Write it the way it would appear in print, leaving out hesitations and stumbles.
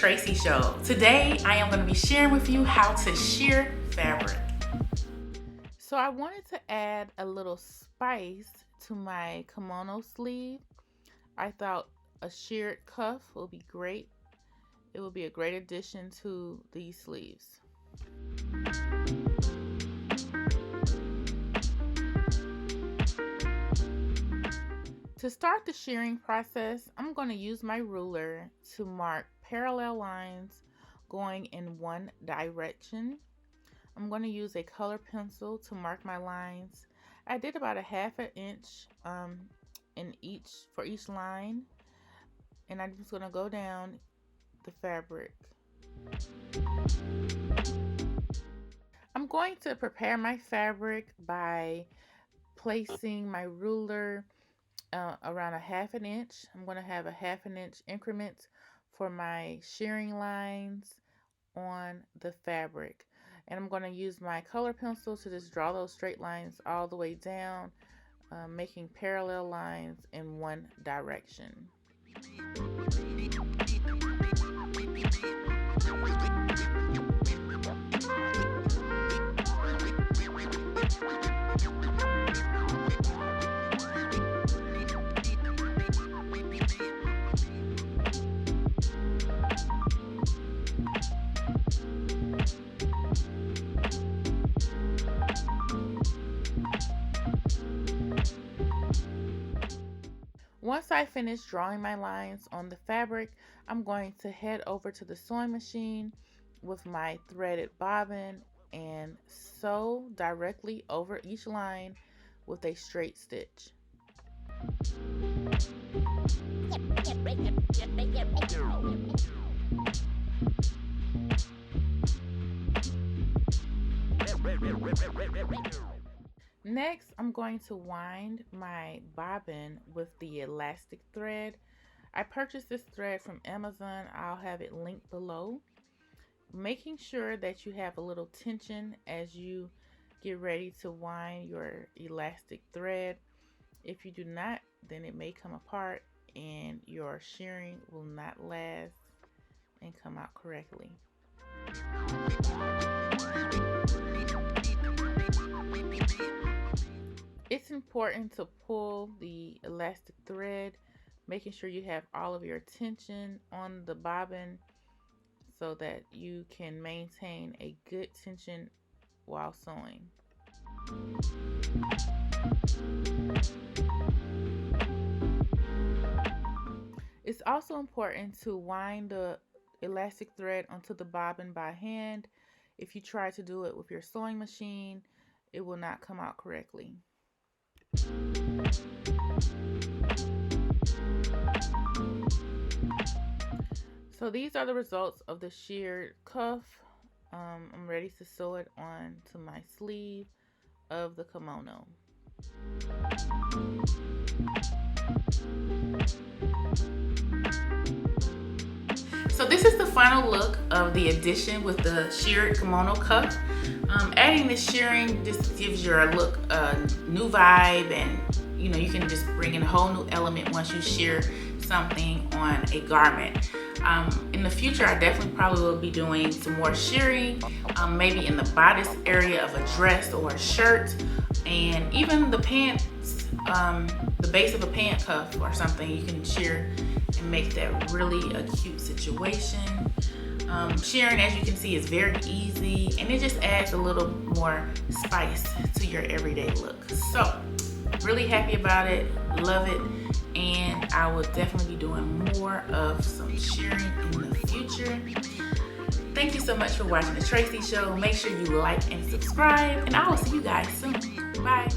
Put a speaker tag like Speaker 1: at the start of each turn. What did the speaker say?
Speaker 1: Tracy Show. Today I am going to be sharing with you how to shear fabric.
Speaker 2: So I wanted to add a little spice to my kimono sleeve. I thought a shirred cuff will be great. It will be a great addition to these sleeves. To start the shearing process, I'm going to use my ruler to mark parallel lines going in one direction. I'm going to use a color pencil to mark my lines. I did about a ½ inch for each line, and I'm just going to go down the fabric. I'm going to prepare my fabric by placing my ruler around a ½ inch. I'm going to have a ½ inch increment for my shearing lines on the fabric, and I'm going to use my color pencil to just draw those straight lines all the way down, making parallel lines in one direction. Once I finish drawing my lines on the fabric, I'm going to head over to the sewing machine with my threaded bobbin and sew directly over each line with a straight stitch. Next, I'm going to wind my bobbin with the elastic thread. I purchased this thread from Amazon. I'll have it linked below. Making sure that you have a little tension as you get ready to wind your elastic thread. If you do not, then it may come apart and your shearing will not last and come out correctly. It's important to pull the elastic thread, making sure you have all of your tension on the bobbin so that you can maintain a good tension while sewing. It's also important to wind the elastic thread onto the bobbin by hand. If you try to do it with your sewing machine, it will not come out correctly. So these are the results of the sheared cuff. I'm ready to sew it on to my sleeve of the kimono.
Speaker 1: So this is the final look of the addition with the sheared kimono cuff. Adding the shearing just gives your look a new vibe, and you can just bring in a whole new element once you shear something on a garment. In the future, I definitely probably will be doing some more shearing, maybe in the bodice area of a dress or a shirt, and even the pants, the base of a pant cuff or something. You can shear and make that really a cute situation. Shearing, as you can see, is very easy, and it just adds a little more spice to your everyday look. So really happy about it, love it, and I will definitely be doing more of some shearing in the future. Thank you so much for watching the Tracy Show. Make sure you like and subscribe, and I will see you guys soon. Bye.